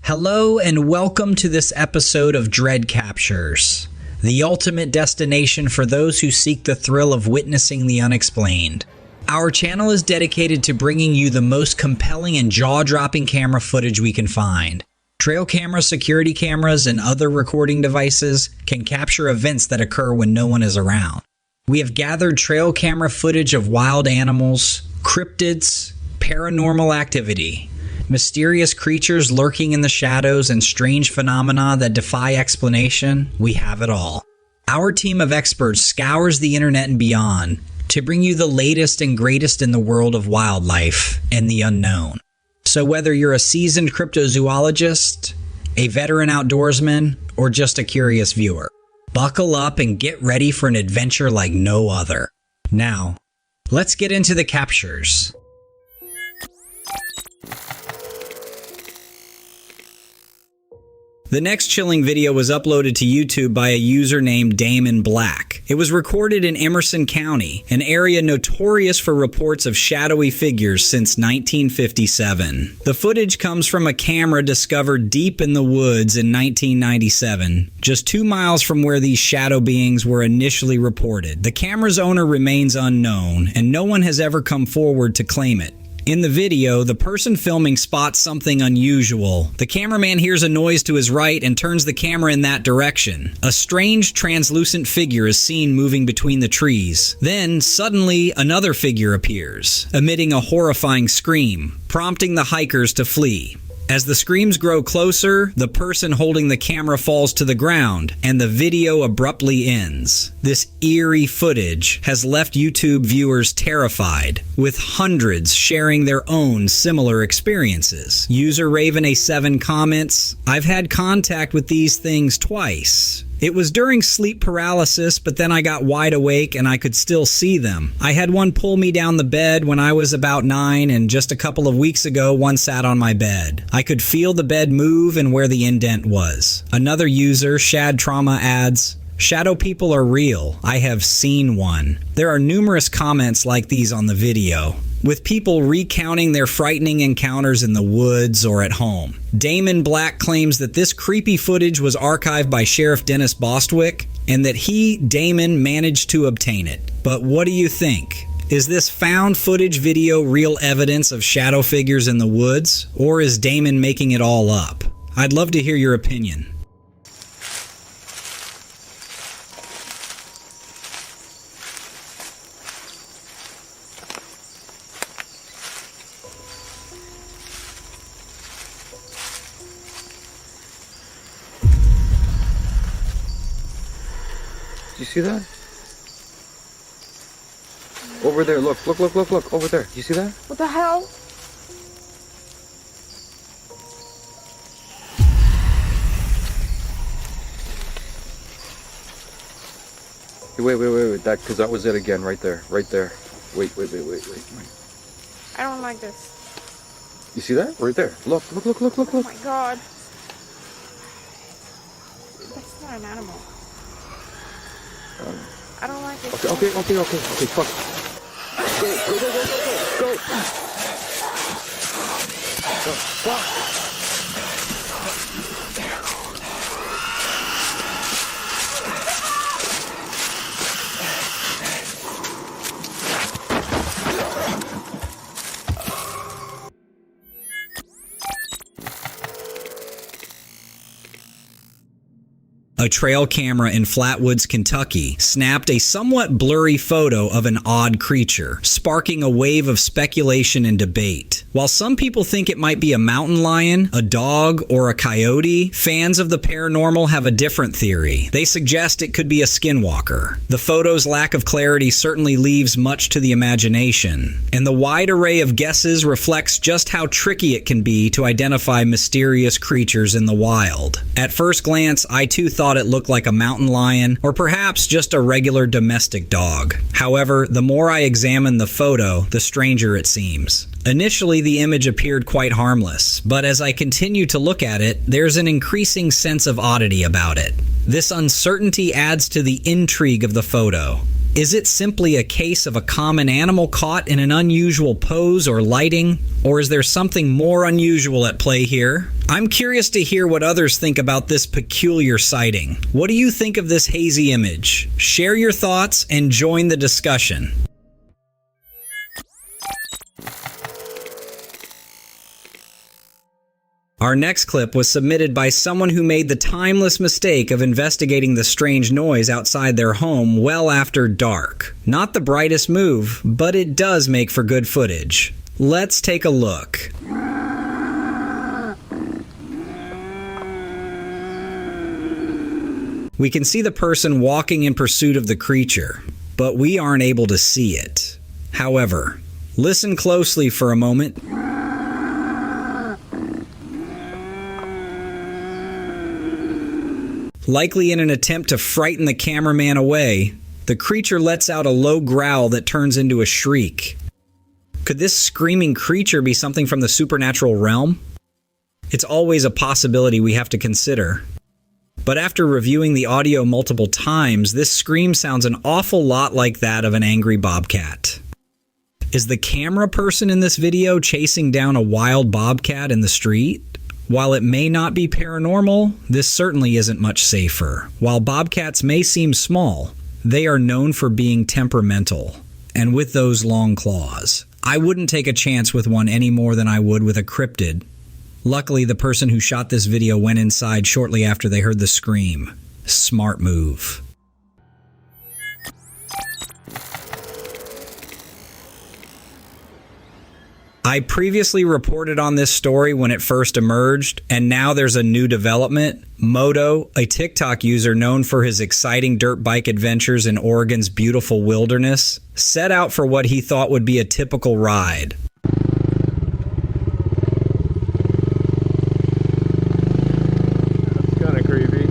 Hello and welcome to this episode of Dread Captures, the ultimate destination for those who seek the thrill of witnessing the unexplained. Our channel is dedicated to bringing you the most compelling and jaw-dropping camera footage we can find. Trail cameras, security cameras, and other recording devices can capture events that occur when no one is around. We have gathered trail camera footage of wild animals, cryptids, paranormal activity, mysterious creatures lurking in the shadows, and strange phenomena that defy explanation. We have it all. Our team of experts scours the internet and beyond to bring you the latest and greatest in the world of wildlife and the unknown. So whether you're a seasoned cryptozoologist, a veteran outdoorsman, or just a curious viewer, buckle up and get ready for an adventure like no other. Now, let's get into the captures. The next chilling video was uploaded to YouTube by a user named Damon Black. It was recorded in Immerse County, an area notorious for reports of shadowy figures since 1957. The footage comes from a camera discovered deep in the woods in 1997, just 2 miles from where these shadow beings were initially reported. The camera's owner remains unknown, and no one has ever come forward to claim it. In the video, the person filming spots something unusual. The cameraman hears a noise to his right and turns the camera in that direction. A strange, translucent figure is seen moving between the trees. Then, suddenly, another figure appears, emitting a horrifying scream, prompting the hikers to flee. As the screams grow closer, the person holding the camera falls to the ground, and the video abruptly ends. This eerie footage has left YouTube viewers terrified, with hundreds sharing their own similar experiences. User Raven-A7 comments, "I've had contact with these things twice. It was during sleep paralysis, but then I got wide awake and I could still see them. I had one pull me down the bed when I was about 9, and just a couple of weeks ago, one sat on my bed. I could feel the bed move and where the indent was." Another user, Shad Trauma, adds, "Shadow people are real. I have seen one." There are numerous comments like these on the video, with people recounting their frightening encounters in the woods or at home. Damon Black claims that this creepy footage was archived by Sheriff Dennis Bostwick and that he, Damon, managed to obtain it. But what do you think? Is this found footage video real evidence of shadow figures in the woods, or is Damon making it all up? I'd love to hear your opinion. Do you see that? Over there, look, over there. Do you see that? What the hell? Hey, wait, because that was it again, right there. Wait. I don't like this. You see that? Right there. Look. Oh my god. That's not an animal. I don't like it. Okay, fuck. Go. Fuck. A trail camera in Flatwoods, Kentucky, snapped a somewhat blurry photo of an odd creature, sparking a wave of speculation and debate. While some people think it might be a mountain lion, a dog, or a coyote, fans of the paranormal have a different theory. They suggest it could be a skinwalker. The photo's lack of clarity certainly leaves much to the imagination, and the wide array of guesses reflects just how tricky it can be to identify mysterious creatures in the wild. At first glance, I too thought it looked like a mountain lion, or perhaps just a regular domestic dog. However, the more I examine the photo, the stranger it seems. Initially, the image appeared quite harmless, but as I continue to look at it, there's an increasing sense of oddity about it. This uncertainty adds to the intrigue of the photo. Is it simply a case of a common animal caught in an unusual pose or lighting? Or is there something more unusual at play here? I'm curious to hear what others think about this peculiar sighting. What do you think of this hazy image? Share your thoughts and join the discussion. Our next clip was submitted by someone who made the timeless mistake of investigating the strange noise outside their home well after dark. Not the brightest move, but it does make for good footage. Let's take a look. We can see the person walking in pursuit of the creature, but we aren't able to see it. However, listen closely for a moment. Likely in an attempt to frighten the cameraman away, the creature lets out a low growl that turns into a shriek. Could this screaming creature be something from the supernatural realm? It's always a possibility we have to consider. But after reviewing the audio multiple times, this scream sounds an awful lot like that of an angry bobcat. Is the camera person in this video chasing down a wild bobcat in the street? While it may not be paranormal, this certainly isn't much safer. While bobcats may seem small, they are known for being temperamental, and with those long claws. I wouldn't take a chance with one any more than I would with a cryptid. Luckily, the person who shot this video went inside shortly after they heard the scream. Smart move. I previously reported on this story when it first emerged, and now there's a new development. Moto, a TikTok user known for his exciting dirt bike adventures in Oregon's beautiful wilderness, set out for what he thought would be a typical ride. That's kind of creepy.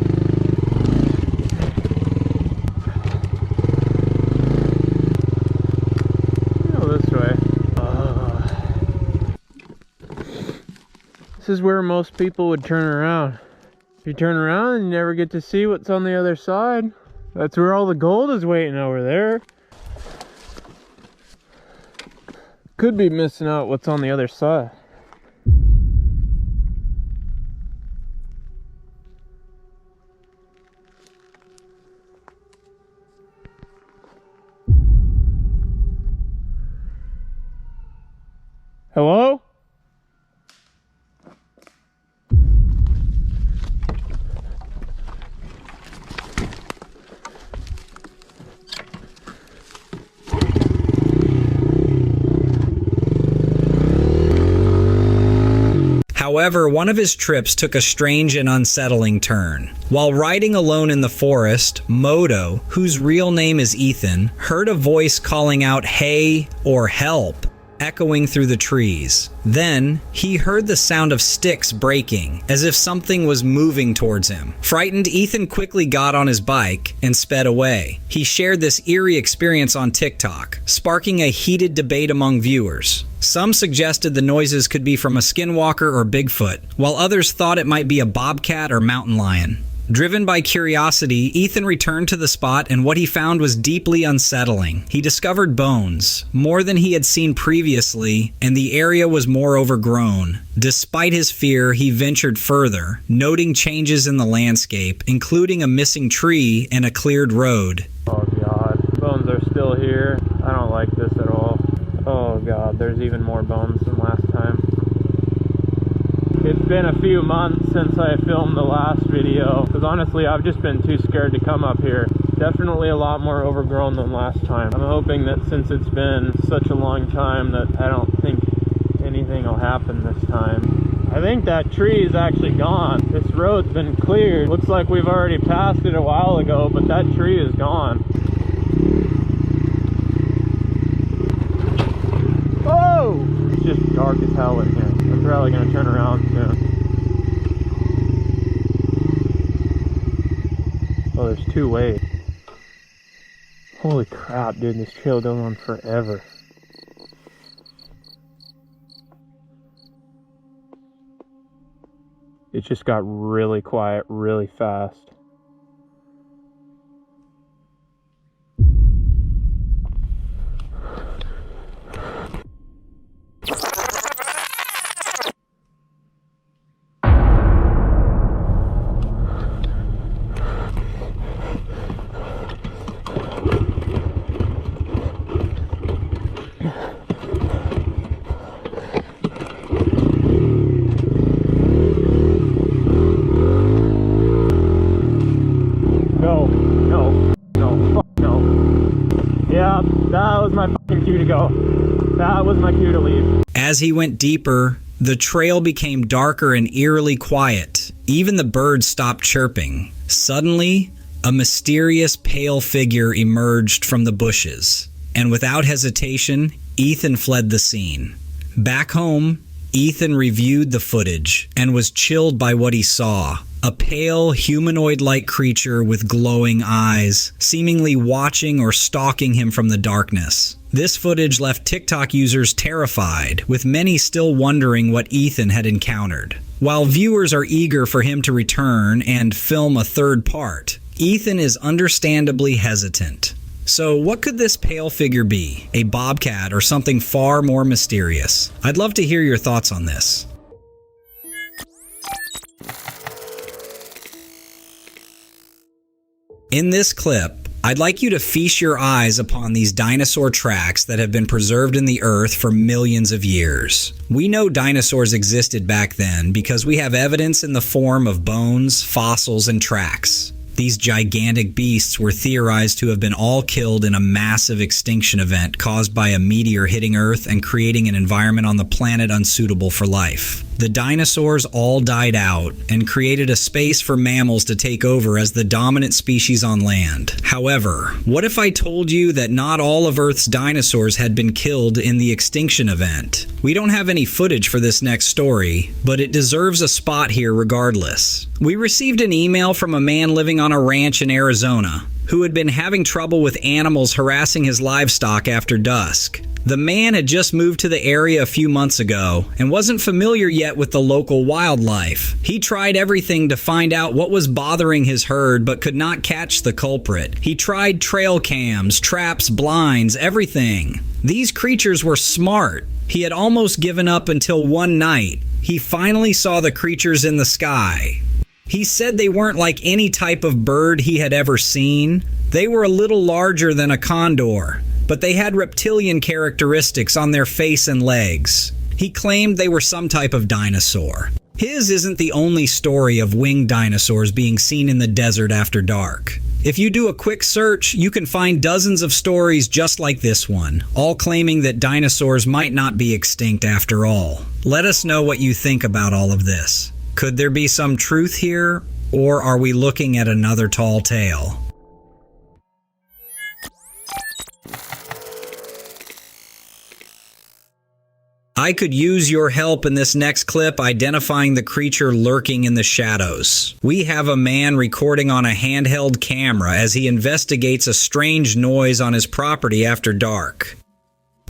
Go this way. This is where most people would turn around. If you turn around, you never get to see what's on the other side. That's where all the gold is waiting over there. Could be missing out what's on the other side. Hello? However, one of his trips took a strange and unsettling turn. While riding alone in the forest, Moto, whose real name is Ethan, heard a voice calling out "Hey" or "Help," echoing through the trees. Then, he heard the sound of sticks breaking, as if something was moving towards him. Frightened, Ethan quickly got on his bike and sped away. He shared this eerie experience on TikTok, sparking a heated debate among viewers. Some suggested the noises could be from a skinwalker or Bigfoot, while others thought it might be a bobcat or mountain lion. Driven by curiosity, Ethan returned to the spot, and what he found was deeply unsettling. He discovered bones, more than he had seen previously, and the area was more overgrown. Despite his fear, he ventured further, noting changes in the landscape, including a missing tree and a cleared road. Oh god, bones are still here. I don't like this at all. Oh god, there's even more bones than last time. It's been a few months since I filmed the last video, because honestly I've just been too scared to come up here. Definitely a lot more overgrown than last time. I'm hoping that since it's been such a long time that I don't think anything will happen this time. I think that tree is actually gone. This road's been cleared. Looks like we've already passed it a while ago, but that tree is gone. Oh! It's just dark as hell in here. I'm probably gonna turn around soon. Oh, there's two ways. Holy crap, dude, this trail goes on forever. It just got really quiet really fast. That was my fucking cue to go. That was my cue to leave. As he went deeper, the trail became darker and eerily quiet. Even the birds stopped chirping. Suddenly, a mysterious pale figure emerged from the bushes, and without hesitation, Ethan fled the scene. Back home, Ethan reviewed the footage and was chilled by what he saw. A pale, humanoid-like creature with glowing eyes, seemingly watching or stalking him from the darkness. This footage left TikTok users terrified, with many still wondering what Ethan had encountered. While viewers are eager for him to return and film a third part, Ethan is understandably hesitant. So what could this pale figure be? A bobcat or something far more mysterious? I'd love to hear your thoughts on this. In this clip, I'd like you to feast your eyes upon these dinosaur tracks that have been preserved in the earth for millions of years. We know dinosaurs existed back then because we have evidence in the form of bones, fossils, and tracks. These gigantic beasts were theorized to have been all killed in a massive extinction event caused by a meteor hitting Earth and creating an environment on the planet unsuitable for life. The dinosaurs all died out and created a space for mammals to take over as the dominant species on land. However, what if I told you that not all of Earth's dinosaurs had been killed in the extinction event? We don't have any footage for this next story, but it deserves a spot here regardless. We received an email from a man living on a ranch in Arizona who had been having trouble with animals harassing his livestock after dusk. The man had just moved to the area a few months ago and wasn't familiar yet with the local wildlife. He tried everything to find out what was bothering his herd but could not catch the culprit. He tried trail cams, traps, blinds, everything. These creatures were smart. He had almost given up until one night. He finally saw the creatures in the sky. He said they weren't like any type of bird he had ever seen. They were a little larger than a condor, but they had reptilian characteristics on their face and legs. He claimed they were some type of dinosaur. His isn't the only story of winged dinosaurs being seen in the desert after dark. If you do a quick search, you can find dozens of stories just like this one, all claiming that dinosaurs might not be extinct after all. Let us know what you think about all of this. Could there be some truth here, or are we looking at another tall tale? I could use your help in this next clip identifying the creature lurking in the shadows. We have a man recording on a handheld camera as he investigates a strange noise on his property after dark.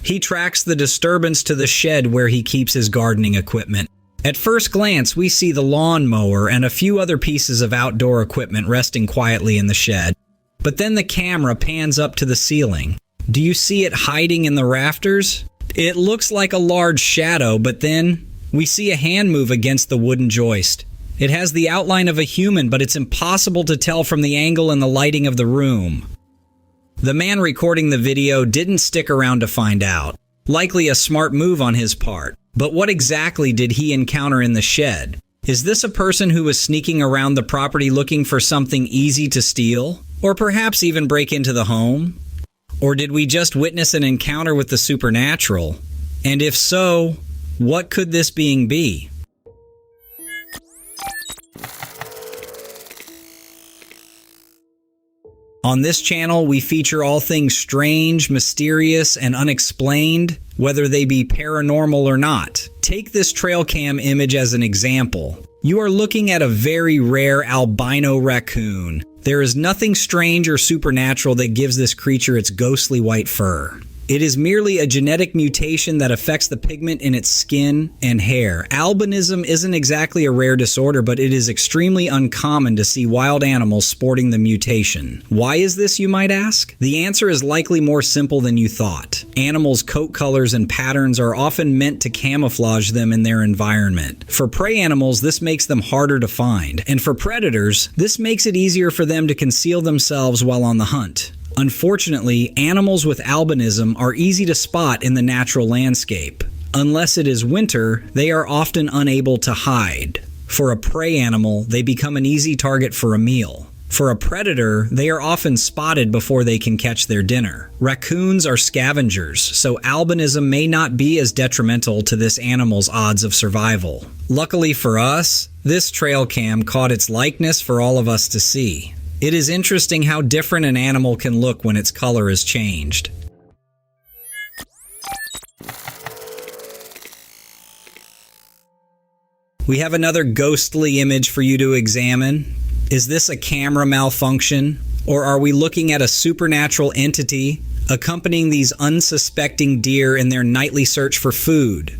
He tracks the disturbance to the shed where he keeps his gardening equipment. At first glance, we see the lawnmower and a few other pieces of outdoor equipment resting quietly in the shed. But then the camera pans up to the ceiling. Do you see it hiding in the rafters? It looks like a large shadow, but then we see a hand move against the wooden joist. It has the outline of a human, but it's impossible to tell from the angle and the lighting of the room. The man recording the video didn't stick around to find out. Likely a smart move on his part. But what exactly did he encounter in the shed? Is this a person who was sneaking around the property looking for something easy to steal? Or perhaps even break into the home? Or did we just witness an encounter with the supernatural? And if so, what could this being be? On this channel, we feature all things strange, mysterious, and unexplained, whether they be paranormal or not. Take this trail cam image as an example. You are looking at a very rare albino raccoon. There is nothing strange or supernatural that gives this creature its ghostly white fur. It is merely a genetic mutation that affects the pigment in its skin and hair. Albinism isn't exactly a rare disorder, but it is extremely uncommon to see wild animals sporting the mutation. Why is this, you might ask? The answer is likely more simple than you thought. Animals' coat colors and patterns are often meant to camouflage them in their environment. For prey animals, this makes them harder to find. And for predators, this makes it easier for them to conceal themselves while on the hunt. Unfortunately, animals with albinism are easy to spot in the natural landscape. Unless it is winter, they are often unable to hide. For a prey animal, they become an easy target for a meal. For a predator, they are often spotted before they can catch their dinner. Raccoons are scavengers, so albinism may not be as detrimental to this animal's odds of survival. Luckily for us, this trail cam caught its likeness for all of us to see. It is interesting how different an animal can look when its color is changed. We have another ghostly image for you to examine. Is this a camera malfunction, or are we looking at a supernatural entity accompanying these unsuspecting deer in their nightly search for food?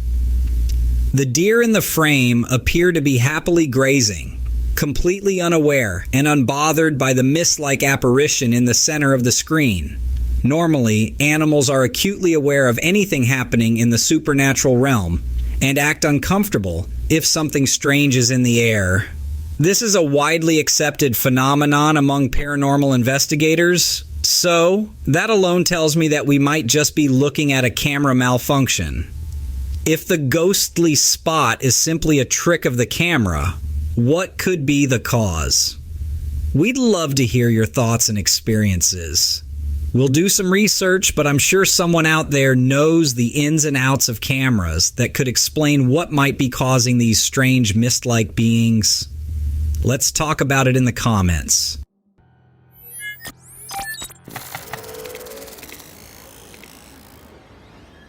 The deer in the frame appear to be happily grazing, completely unaware and unbothered by the mist-like apparition in the center of the screen. Normally, animals are acutely aware of anything happening in the supernatural realm and act uncomfortable if something strange is in the air. This is a widely accepted phenomenon among paranormal investigators, so that alone tells me that we might just be looking at a camera malfunction. If the ghostly spot is simply a trick of the camera, what could be the cause? We'd love to hear your thoughts and experiences. We'll do some research, but I'm sure someone out there knows the ins and outs of cameras that could explain what might be causing these strange mist-like beings. Let's talk about it in the comments.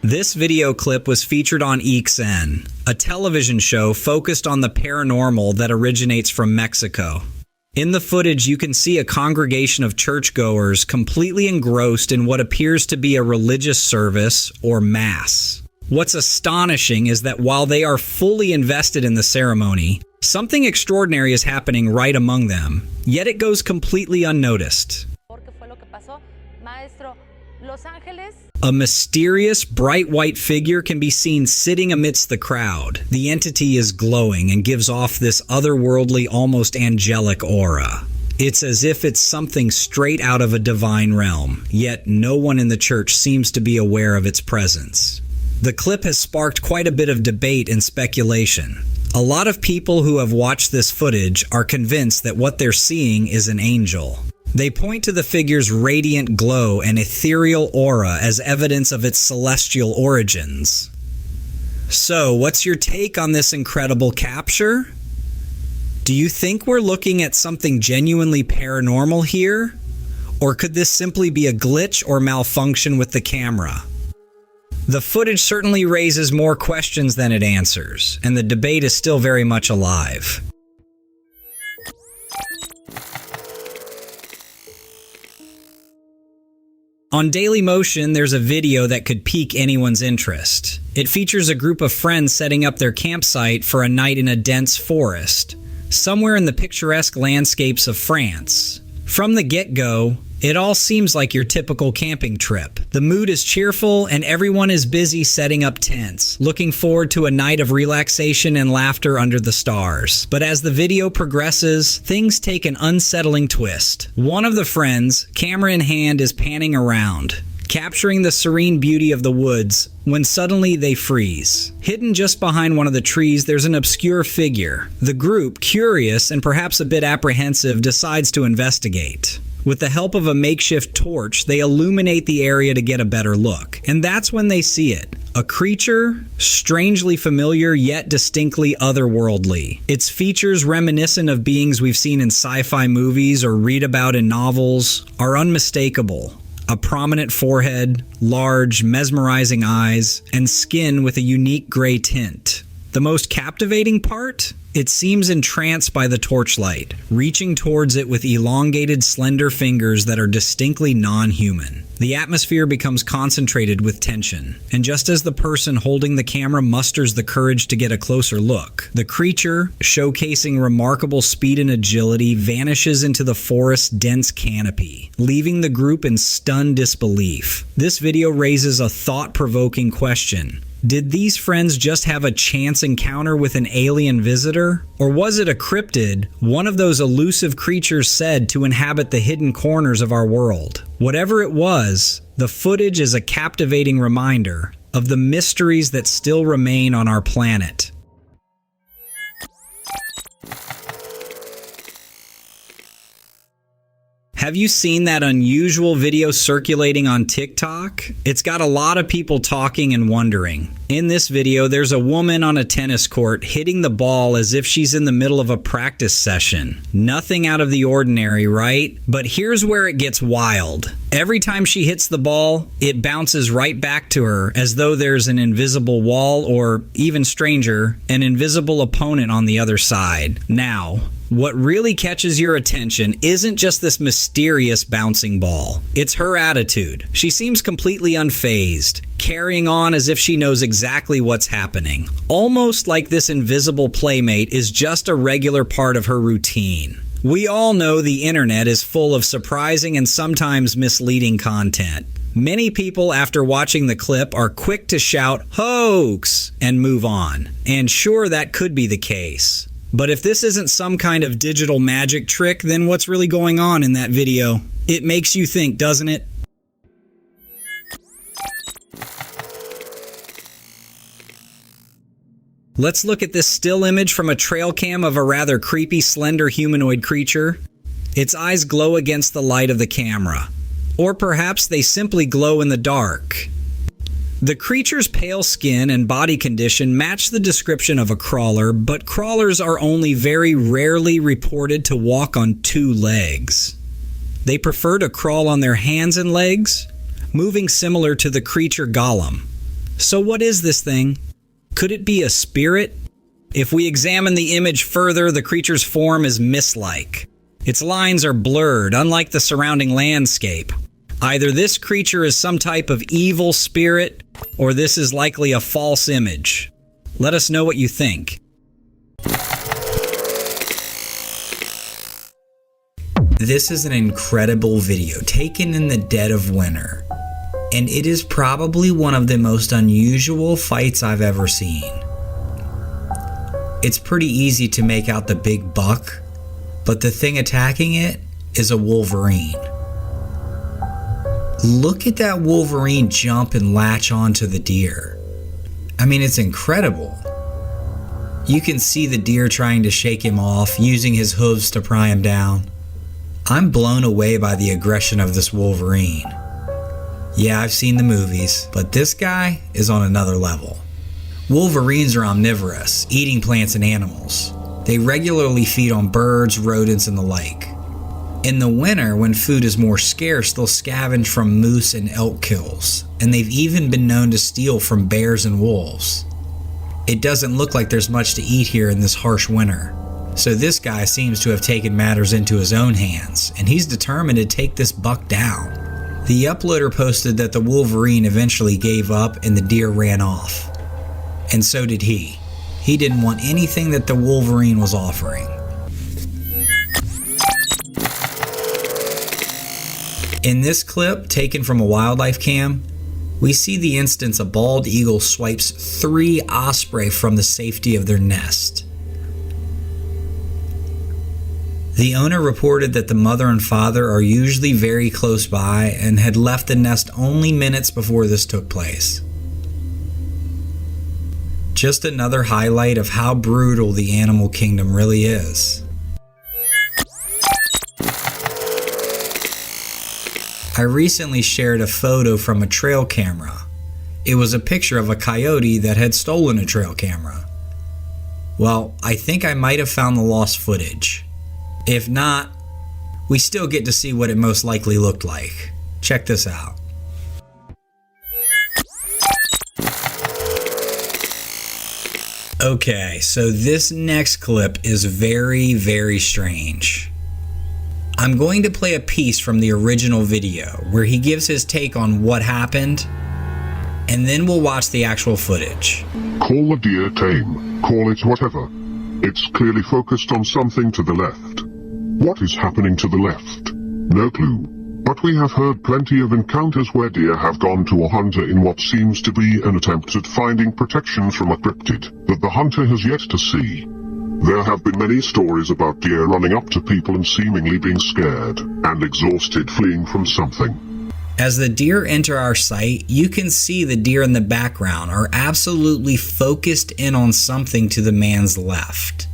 This video clip was featured on EXN, a television show focused on the paranormal that originates from Mexico. In the footage, you can see a congregation of churchgoers completely engrossed in what appears to be a religious service or mass. What's astonishing is that while they are fully invested in the ceremony, something extraordinary is happening right among them, yet it goes completely unnoticed. A mysterious, bright white figure can be seen sitting amidst the crowd. The entity is glowing and gives off this otherworldly, almost angelic aura. It's as if it's something straight out of a divine realm, yet no one in the church seems to be aware of its presence. The clip has sparked quite a bit of debate and speculation. A lot of people who have watched this footage are convinced that what they're seeing is an angel. They point to the figure's radiant glow and ethereal aura as evidence of its celestial origins. So, what's your take on this incredible capture? Do you think we're looking at something genuinely paranormal here? Or could this simply be a glitch or malfunction with the camera? The footage certainly raises more questions than it answers, and the debate is still very much alive. On Daily Motion, there's a video that could pique anyone's interest. It features a group of friends setting up their campsite for a night in a dense forest, somewhere in the picturesque landscapes of France. From the get-go, it all seems like your typical camping trip. The mood is cheerful and everyone is busy setting up tents, looking forward to a night of relaxation and laughter under the stars. But as the video progresses, things take an unsettling twist. One of the friends, camera in hand, is panning around, capturing the serene beauty of the woods, when suddenly they freeze. Hidden just behind one of the trees, there's an obscure figure. The group, curious and perhaps a bit apprehensive, decides to investigate. With the help of a makeshift torch, they illuminate the area to get a better look. And that's when they see it. A creature, strangely familiar yet distinctly otherworldly. Its features, reminiscent of beings we've seen in sci-fi movies or read about in novels, are unmistakable. A prominent forehead, large, mesmerizing eyes, and skin with a unique gray tint. The most captivating part? It seems entranced by the torchlight, reaching towards it with elongated, slender fingers that are distinctly non-human. The atmosphere becomes concentrated with tension, and just as the person holding the camera musters the courage to get a closer look, the creature, showcasing remarkable speed and agility, vanishes into the forest's dense canopy, leaving the group in stunned disbelief. This video raises a thought-provoking question. Did these friends just have a chance encounter with an alien visitor? Or was it a cryptid, one of those elusive creatures said to inhabit the hidden corners of our world? Whatever it was, the footage is a captivating reminder of the mysteries that still remain on our planet. Have you seen that unusual video circulating on TikTok? It's got a lot of people talking and wondering. In this video, there's a woman on a tennis court hitting the ball as if she's in the middle of a practice session. Nothing out of the ordinary, right? But here's where it gets wild. Every time she hits the ball, it bounces right back to her as though there's an invisible wall or, even stranger, an invisible opponent on the other side. Now, what really catches your attention isn't just this mysterious bouncing ball. It's her attitude. She seems completely unfazed, carrying on as if she knows exactly what's happening. Almost like this invisible playmate is just a regular part of her routine. We all know the internet is full of surprising and sometimes misleading content. Many people, after watching the clip, are quick to shout, "Hoax!" and move on. And sure, that could be the case. But if this isn't some kind of digital magic trick, then what's really going on in that video? It makes you think, doesn't it? Let's look at this still image from a trail cam of a rather creepy, slender humanoid creature. Its eyes glow against the light of the camera. Or perhaps they simply glow in the dark. The creature's pale skin and body condition match the description of a crawler, but crawlers are only very rarely reported to walk on two legs. They prefer to crawl on their hands and legs, moving similar to the creature golem. So what is this thing? Could it be a spirit? If we examine the image further, the creature's form is mist-like. Its lines are blurred, unlike the surrounding landscape. Either this creature is some type of evil spirit, or this is likely a false image. Let us know what you think. This is an incredible video taken in the dead of winter, and it is probably one of the most unusual fights I've ever seen. It's pretty easy to make out the big buck, but the thing attacking it is a wolverine. Look at that wolverine jump and latch onto the deer. I mean, it's incredible. You can see the deer trying to shake him off, using his hooves to pry him down. I'm blown away by the aggression of this wolverine. Yeah, I've seen the movies, but this guy is on another level. Wolverines are omnivorous, eating plants and animals. They regularly feed on birds, rodents, and the like. In the winter, when food is more scarce, they'll scavenge from moose and elk kills, and they've even been known to steal from bears and wolves. It doesn't look like there's much to eat here in this harsh winter, so this guy seems to have taken matters into his own hands, and he's determined to take this buck down. The uploader posted that the wolverine eventually gave up and the deer ran off. And so did he. He didn't want anything that the wolverine was offering. In this clip, taken from a wildlife cam, we see the instance a bald eagle swipes 3 osprey from the safety of their nest. The owner reported that the mother and father are usually very close by and had left the nest only minutes before this took place. Just another highlight of how brutal the animal kingdom really is. I recently shared a photo from a trail camera. It was a picture of a coyote that had stolen a trail camera. Well, I think I might have found the lost footage. If not, we still get to see what it most likely looked like. Check this out. Okay, so this next clip is very, very strange. I'm going to play a piece from the original video where he gives his take on what happened, and then we'll watch the actual footage. Call the deer tame, call it whatever. It's clearly focused on something to the left. What is happening to the left? No clue. But we have heard plenty of encounters where deer have gone to a hunter in what seems to be an attempt at finding protection from a cryptid that the hunter has yet to see. There have been many stories about deer running up to people and seemingly being scared and exhausted, fleeing from something. As the deer enter our sight, you can see the deer in the background are absolutely focused in on something to the man's left.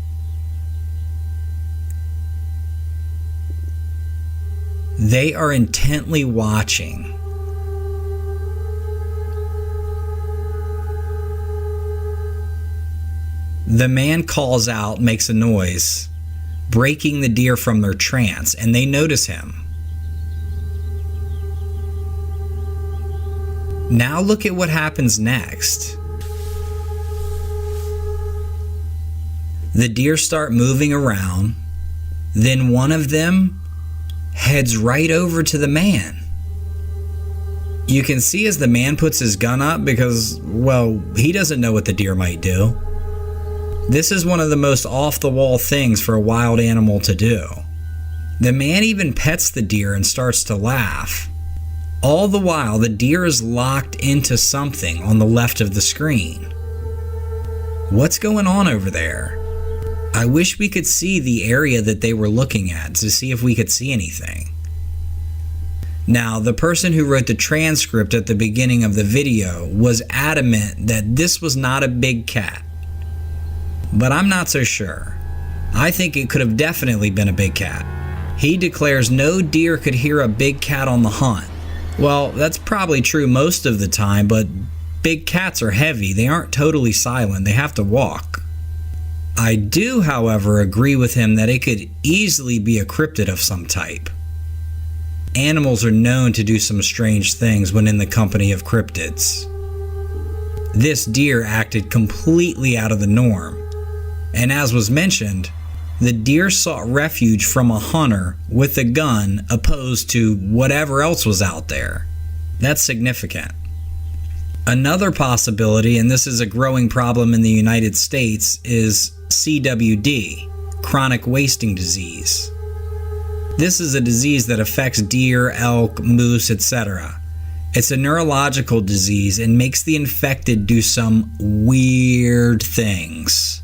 They are intently watching. The man calls out, makes a noise, breaking the deer from their trance, and they notice him. Now look at what happens next. The deer start moving around, then one of them heads right over to the man. You can see as the man puts his gun up because, well, he doesn't know what the deer might do. This is one of the most off-the-wall things for a wild animal to do. The man even pets the deer and starts to laugh. All the while, the deer is locked into something on the left of the screen. What's going on over there? I wish we could see the area that they were looking at to see if we could see anything. Now, the person who wrote the transcript at the beginning of the video was adamant that this was not a big cat. But I'm not so sure. I think it could have definitely been a big cat. He declares no deer could hear a big cat on the hunt. Well, that's probably true most of the time, but big cats are heavy. They aren't totally silent. They have to walk. I do, however, agree with him that it could easily be a cryptid of some type. Animals are known to do some strange things when in the company of cryptids. This deer acted completely out of the norm. And as was mentioned, the deer sought refuge from a hunter with a gun opposed to whatever else was out there. That's significant. Another possibility, and this is a growing problem in the United States, is CWD, chronic wasting disease. This is a disease that affects deer, elk, moose, etc. It's a neurological disease and makes the infected do some weird things.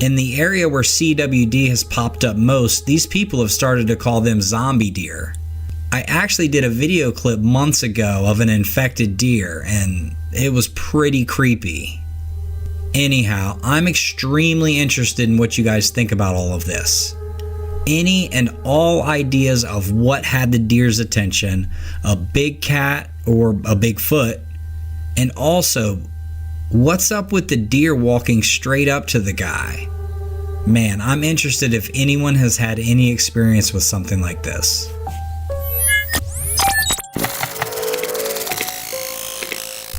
In the area where CWD has popped up most, these people have started to call them zombie deer. I actually did a video clip months ago of an infected deer, and it was pretty creepy. Anyhow, I'm extremely interested in what you guys think about all of this. Any and all ideas of what had the deer's attention, a big cat or a Bigfoot, and also, what's up with the deer walking straight up to the guy? Man, I'm interested if anyone has had any experience with something like this.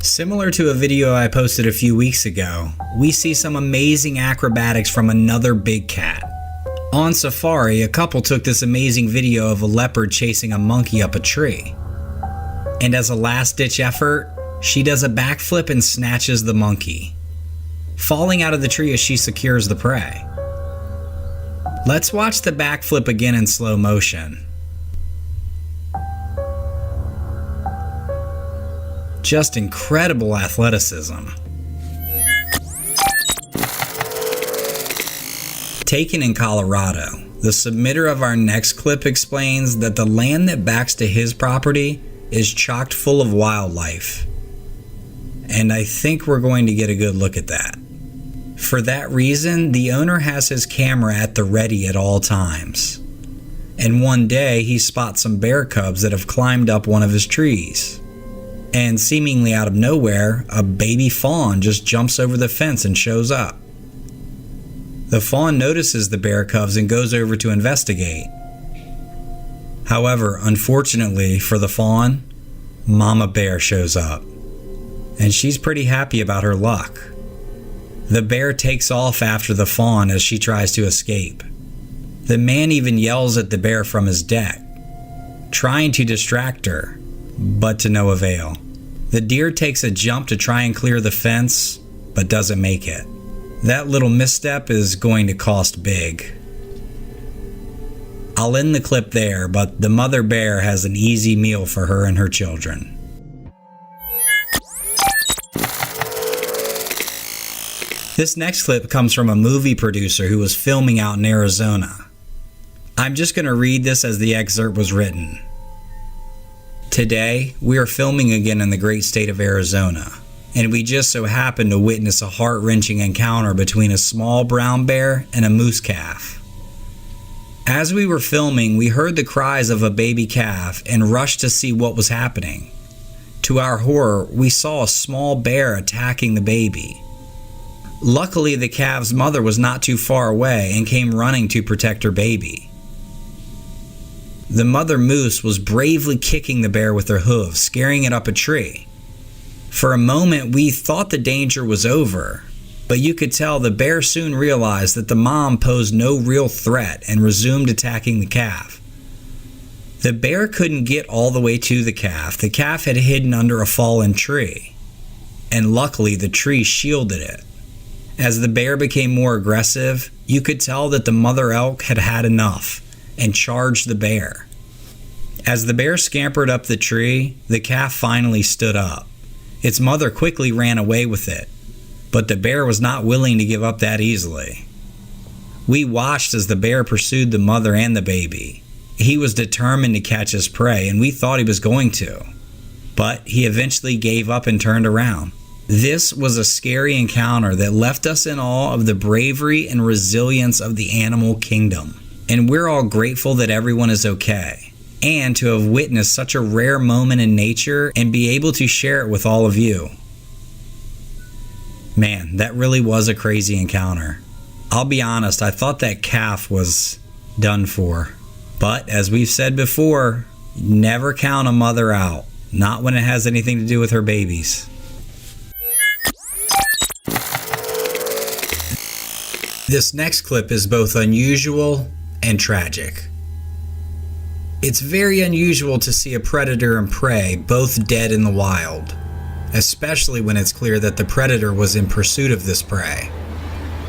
Similar to a video I posted a few weeks ago, we see some amazing acrobatics from another big cat. On safari, a couple took this amazing video of a leopard chasing a monkey up a tree. And as a last-ditch effort, she does a backflip and snatches the monkey, falling out of the tree as she secures the prey. Let's watch the backflip again in slow motion. Just incredible athleticism. Taken in Colorado, the submitter of our next clip explains that the land that backs to his property is chock full of wildlife. And I think we're going to get a good look at that. For that reason, the owner has his camera at the ready at all times. And one day, he spots some bear cubs that have climbed up one of his trees. And seemingly out of nowhere, a baby fawn just jumps over the fence and shows up. The fawn notices the bear cubs and goes over to investigate. However, unfortunately for the fawn, Mama Bear shows up. And she's pretty happy about her luck. The bear takes off after the fawn as she tries to escape. The man even yells at the bear from his deck, trying to distract her, but to no avail. The deer takes a jump to try and clear the fence, but doesn't make it. That little misstep is going to cost big. I'll end the clip there, but the mother bear has an easy meal for her and her children. This next clip comes from a movie producer who was filming out in Arizona. I'm just going to read this as the excerpt was written. Today, we are filming again in the great state of Arizona, and we just so happened to witness a heart-wrenching encounter between a small brown bear and a moose calf. As we were filming, we heard the cries of a baby calf and rushed to see what was happening. To our horror, we saw a small bear attacking the baby. Luckily, the calf's mother was not too far away and came running to protect her baby. The mother moose was bravely kicking the bear with her hooves, scaring it up a tree. For a moment, we thought the danger was over, but you could tell the bear soon realized that the mom posed no real threat and resumed attacking the calf. The bear couldn't get all the way to the calf. The calf had hidden under a fallen tree, and luckily the tree shielded it. As the bear became more aggressive, you could tell that the mother elk had had enough and charged the bear. As the bear scampered up the tree, the calf finally stood up. Its mother quickly ran away with it, but the bear was not willing to give up that easily. We watched as the bear pursued the mother and the baby. He was determined to catch his prey, and we thought he was going to, but he eventually gave up and turned around. This was a scary encounter that left us in awe of the bravery and resilience of the animal kingdom. And we're all grateful that everyone is okay, and to have witnessed such a rare moment in nature and be able to share it with all of you. Man, that really was a crazy encounter. I'll be honest, I thought that calf was done for. But as we've said before, never count a mother out, not when it has anything to do with her babies. This next clip is both unusual and tragic. It's very unusual to see a predator and prey both dead in the wild, especially when it's clear that the predator was in pursuit of this prey.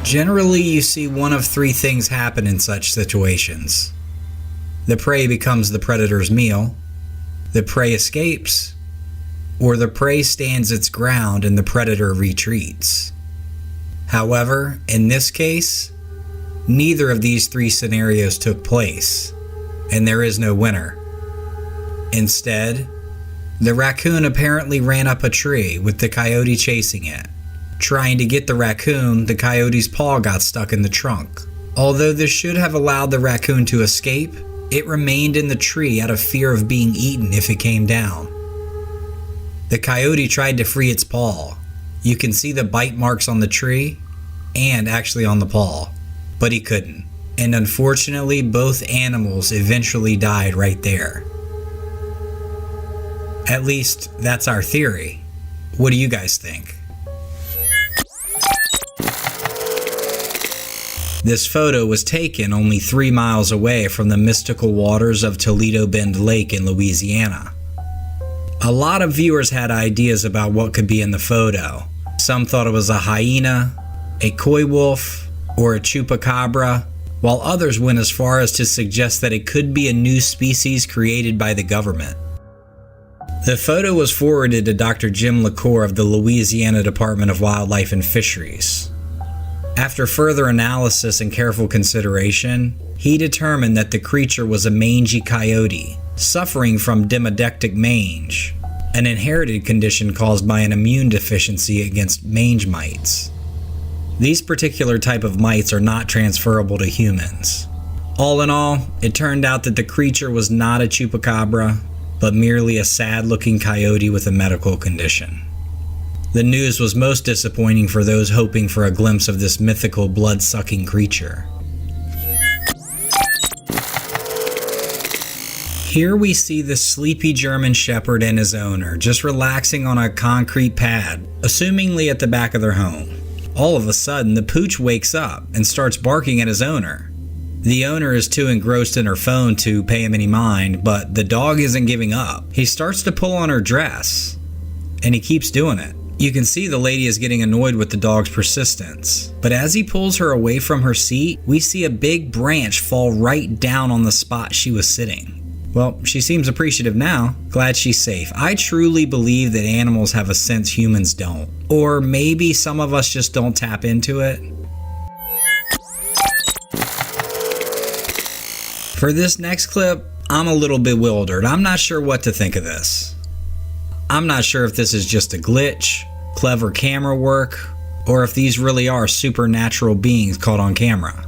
Generally, you see one of three things happen in such situations. The prey becomes the predator's meal, the prey escapes, or the prey stands its ground and the predator retreats. However, in this case, neither of these three scenarios took place, and there is no winner. Instead, the raccoon apparently ran up a tree with the coyote chasing it. Trying to get the raccoon, the coyote's paw got stuck in the trunk. Although this should have allowed the raccoon to escape, it remained in the tree out of fear of being eaten if it came down. The coyote tried to free its paw. You can see the bite marks on the tree and actually on the paw, but he couldn't. And unfortunately, both animals eventually died right there. At least, that's our theory. What do you guys think? This photo was taken only 3 miles away from the mystical waters of Toledo Bend Lake in Louisiana. A lot of viewers had ideas about what could be in the photo. Some thought it was a hyena, a coy wolf, or a chupacabra, while others went as far as to suggest that it could be a new species created by the government. The photo was forwarded to Dr. Jim LaCour of the Louisiana Department of Wildlife and Fisheries. After further analysis and careful consideration, he determined that the creature was a mangy coyote, suffering from demodectic mange, an inherited condition caused by an immune deficiency against mange mites. These particular type of mites are not transferable to humans. All in all, it turned out that the creature was not a chupacabra, but merely a sad-looking coyote with a medical condition. The news was most disappointing for those hoping for a glimpse of this mythical blood-sucking creature. Here we see the sleepy German Shepherd and his owner just relaxing on a concrete pad, assumingly at the back of their home. All of a sudden, the pooch wakes up and starts barking at his owner. The owner is too engrossed in her phone to pay him any mind, but the dog isn't giving up. He starts to pull on her dress, and he keeps doing it. You can see the lady is getting annoyed with the dog's persistence, but as he pulls her away from her seat, we see a big branch fall right down on the spot she was sitting. Well, she seems appreciative now, glad she's safe. I truly believe that animals have a sense humans don't. Or maybe some of us just don't tap into it. For this next clip, I'm a little bewildered. I'm not sure what to think of this. I'm not sure if this is just a glitch, clever camera work, or if these really are supernatural beings caught on camera.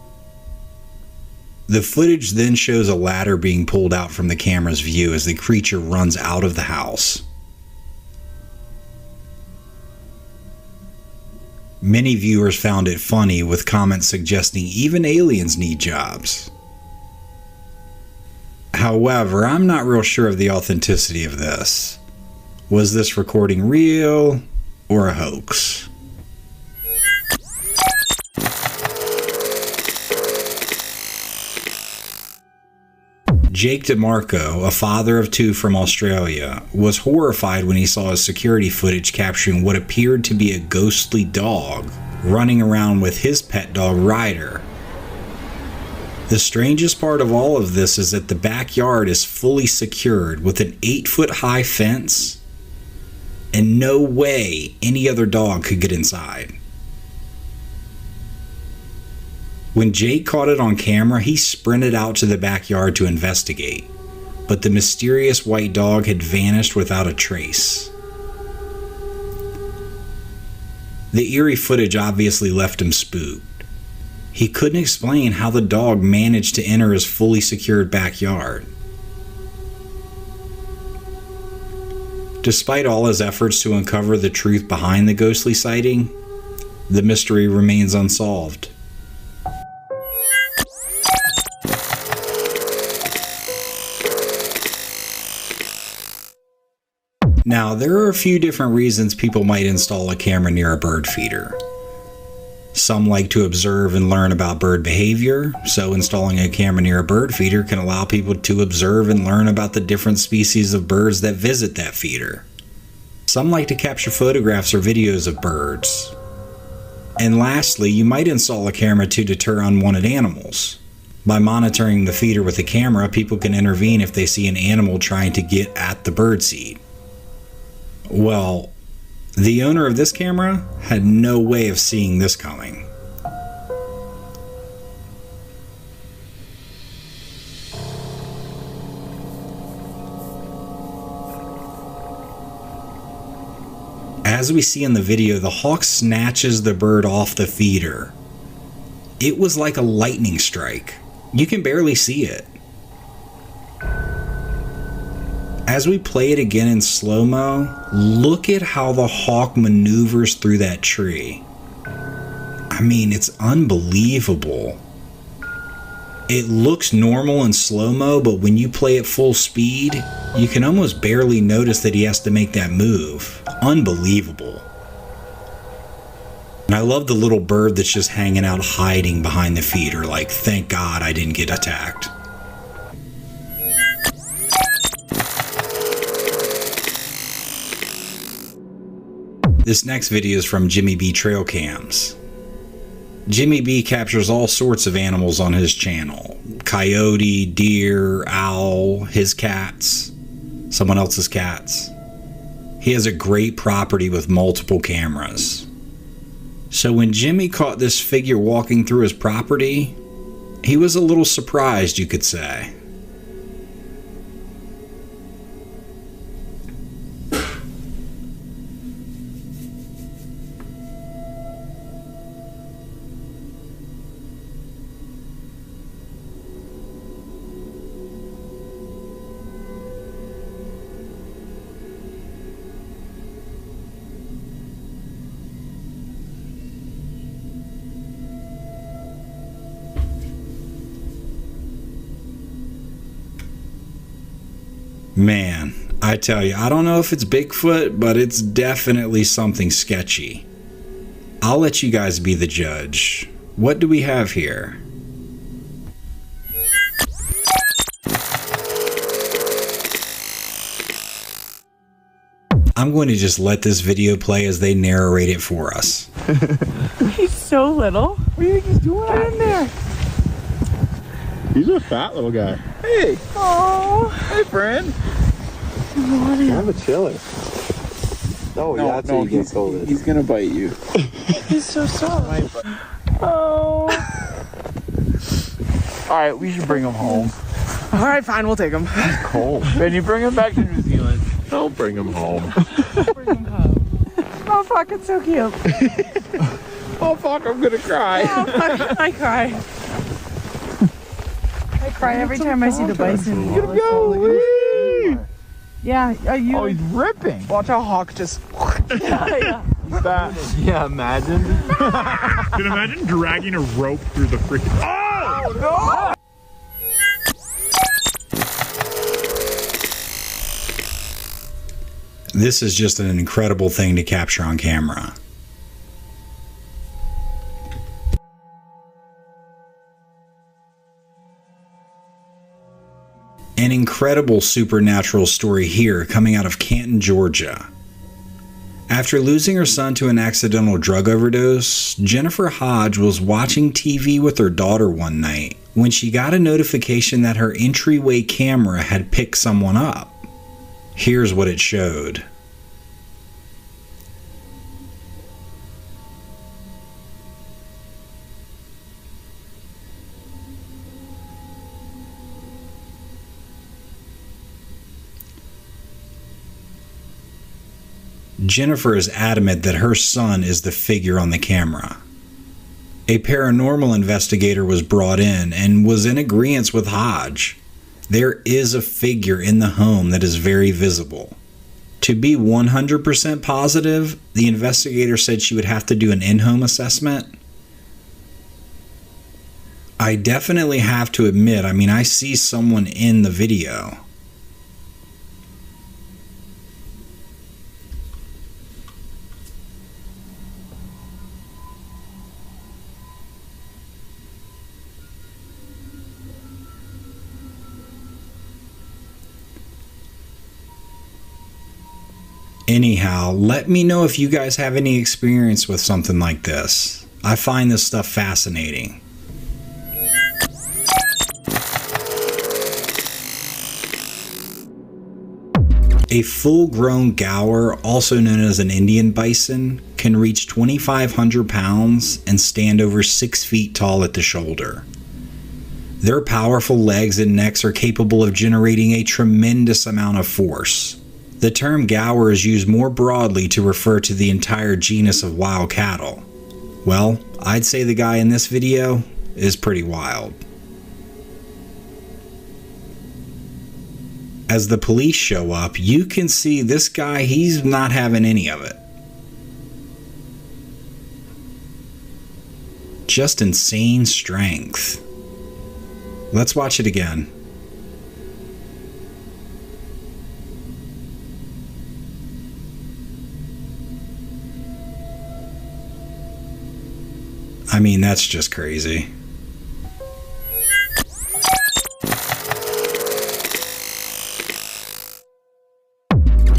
The footage then shows a ladder being pulled out from the camera's view as the creature runs out of the house. Many viewers found it funny, with comments suggesting even aliens need jobs. However, I'm not real sure of the authenticity of this. Was this recording real or a hoax? Jake DeMarco, a father of 2 from Australia, was horrified when he saw his security footage capturing what appeared to be a ghostly dog running around with his pet dog Ryder. The strangest part of all of this is that the backyard is fully secured with an 8-foot-high fence, and no way any other dog could get inside. When Jake caught it on camera, he sprinted out to the backyard to investigate, but the mysterious white dog had vanished without a trace. The eerie footage obviously left him spooked. He couldn't explain how the dog managed to enter his fully secured backyard. Despite all his efforts to uncover the truth behind the ghostly sighting, the mystery remains unsolved. Now, there are a few different reasons people might install a camera near a bird feeder. Some like to observe and learn about bird behavior, so installing a camera near a bird feeder can allow people to observe and learn about the different species of birds that visit that feeder. Some like to capture photographs or videos of birds. And lastly, you might install a camera to deter unwanted animals. By monitoring the feeder with a camera, people can intervene if they see an animal trying to get at the birdseed. Well, the owner of this camera had no way of seeing this coming. As we see in the video, the hawk snatches the bird off the feeder. It was like a lightning strike. You can barely see it. As we play it again in slow-mo, look at how the hawk maneuvers through that tree. I mean, it's unbelievable. It looks normal in slow-mo, but when you play it full speed, you can almost barely notice that he has to make that move. Unbelievable. And I love the little bird that's just hanging out hiding behind the feeder, like, thank God I didn't get attacked. This next video is from Jimmy B Trail Cams. Jimmy B captures all sorts of animals on his channel. Coyote, deer, owl, his cats, someone else's cats. He has a great property with multiple cameras. So when Jimmy caught this figure walking through his property, he was a little surprised, you could say. Man, I tell you, I don't know if it's Bigfoot, but it's definitely something sketchy. I'll let you guys be the judge. What do we have here? I'm going to just let this video play as they narrate it for us. He's so little. What do you think he's doing out in there? He's a fat little guy. Hey. Oh. Hey, friend. Have a chiller. Oh, No, yeah, that's no, how you get COVID. he's gonna bite you. He's so soft. Oh. Alright, we should bring him home. All right, fine. We'll take him. Cold. Then you bring him back to New Zealand. Don't bring him home. Bring him home. Oh, fuck. It's so cute. Oh, fuck, I'm gonna cry. Oh, fuck. I cry. cry every time I see the bison. Get him go! Yeah, you. Oh, he's ripping. Watch how Hawk just. Yeah. He's fat. Yeah, imagine. Can you imagine dragging a rope through the freaking... Oh! No! This is just an incredible thing to capture on camera. An incredible supernatural story here coming out of Canton, Georgia. After losing her son to an accidental drug overdose, Jennifer Hodge was watching TV with her daughter one night when she got a notification that her entryway camera had picked someone up. Here's what it showed. Jennifer is adamant that her son is the figure on the camera. A paranormal investigator was brought in and was in agreement with Hodge. There is a figure in the home that is very visible. To be 100% positive, the investigator said she would have to do an in-home assessment. I definitely have to admit, I see someone in the video. Anyhow, let me know if you guys have any experience with something like this. I find this stuff fascinating. A full-grown gaur, also known as an Indian bison, can reach 2,500 pounds and stand over 6 feet tall at the shoulder. Their powerful legs and necks are capable of generating a tremendous amount of force. The term gaur is used more broadly to refer to the entire genus of wild cattle. Well, I'd say the guy in this video is pretty wild. As the police show up, you can see this guy, he's not having any of it. Just insane strength. Let's watch it again. That's just crazy.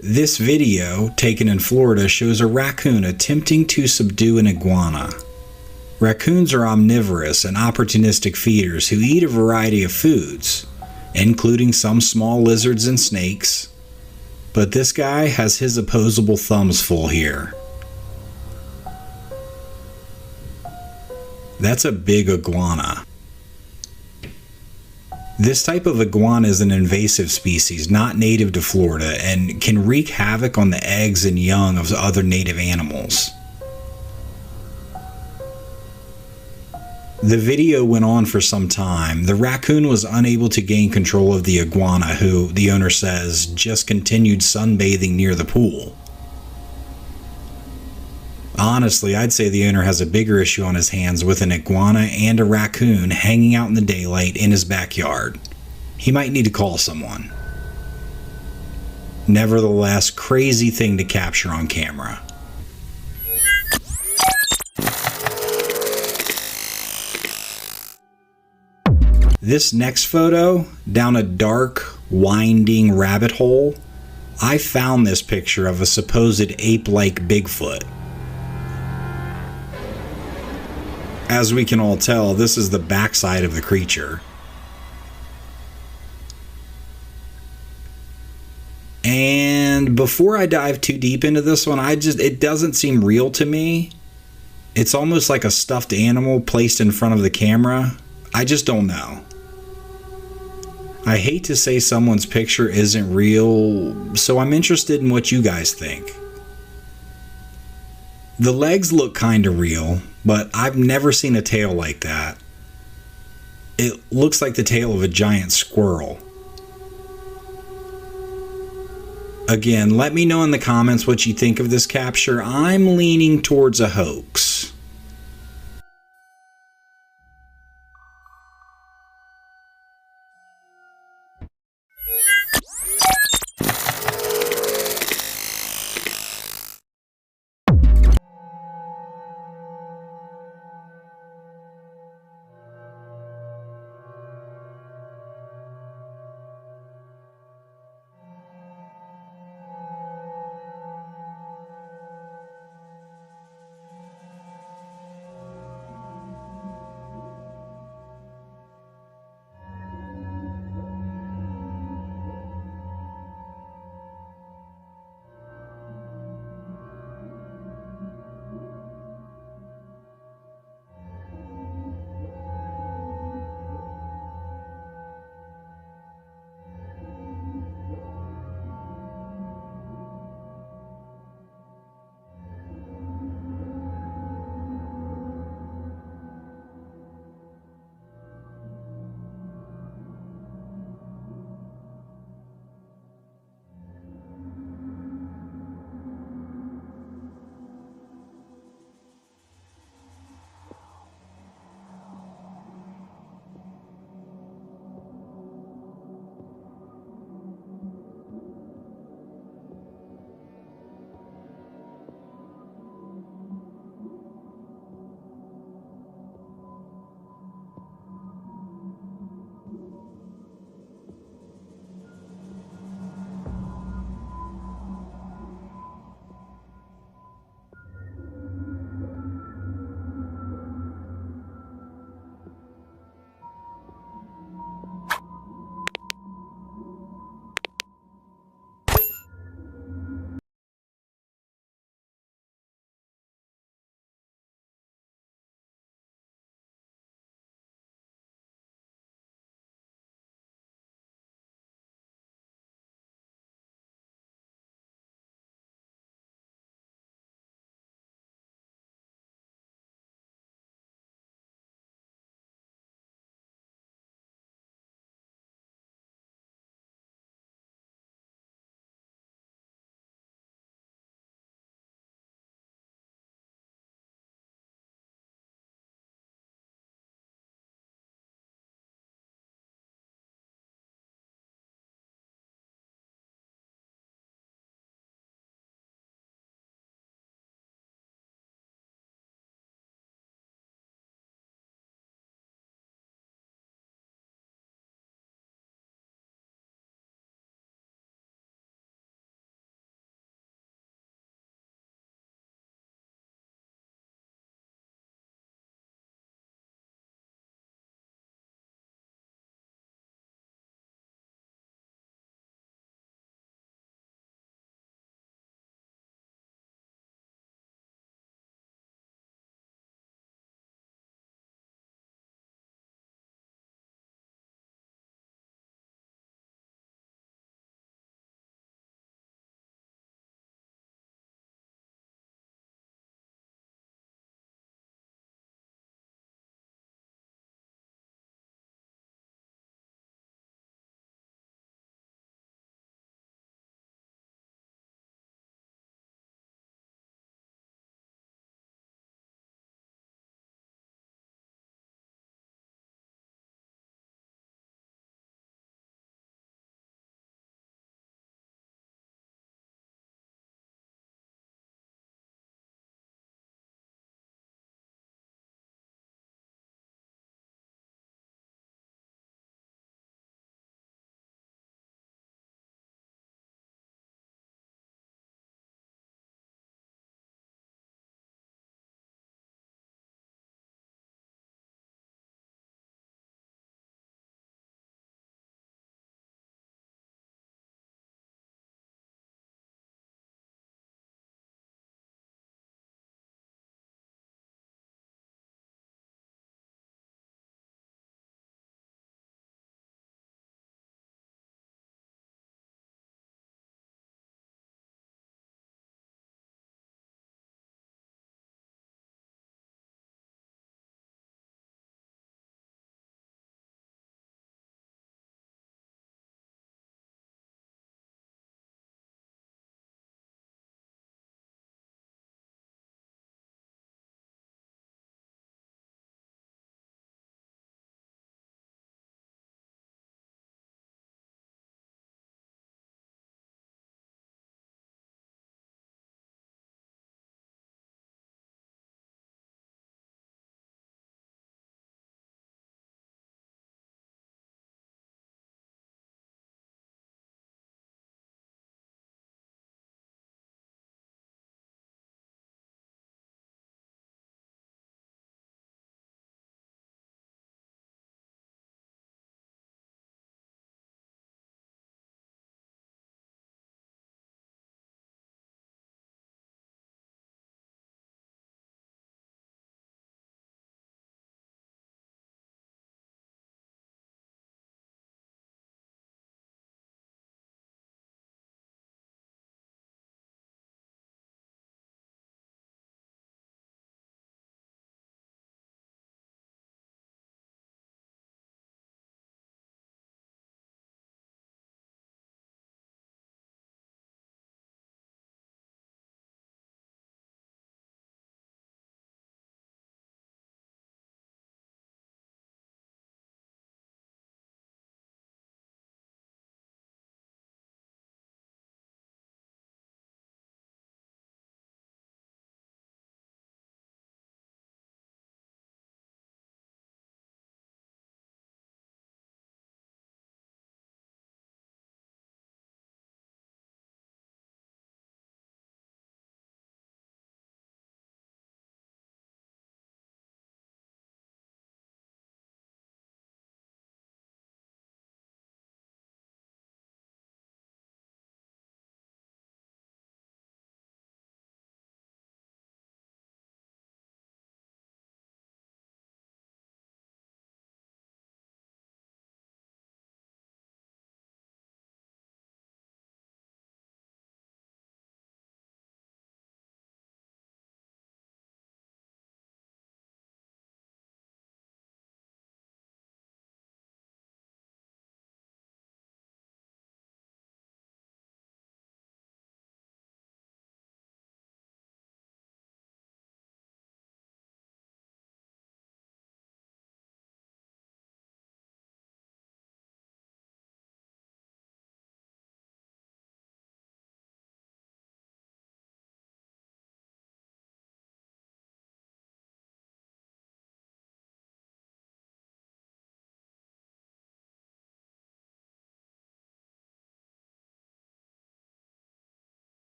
This video, taken in Florida, shows a raccoon attempting to subdue an iguana. Raccoons are omnivorous and opportunistic feeders who eat a variety of foods, including some small lizards and snakes. But this guy has his opposable thumbs full here. That's a big iguana. This type of iguana is an invasive species, not native to Florida, and can wreak havoc on the eggs and young of other native animals. The video went on for some time. The raccoon was unable to gain control of the iguana, who, the owner says, just continued sunbathing near the pool. Honestly, I'd say the owner has a bigger issue on his hands with an iguana and a raccoon hanging out in the daylight in his backyard. He might need to call someone. Nevertheless, crazy thing to capture on camera. This next photo, down a dark, winding rabbit hole, I found this picture of a supposed ape-like Bigfoot. As we can all tell, this is the backside of the creature. And before I dive too deep into this one, it doesn't seem real to me. It's almost like a stuffed animal placed in front of the camera. I just don't know. I hate to say someone's picture isn't real, so I'm interested in what you guys think. The legs look kinda real, but I've never seen a tail like that. It looks like the tail of a giant squirrel. Again, let me know in the comments what you think of this capture. I'm leaning towards a hoax.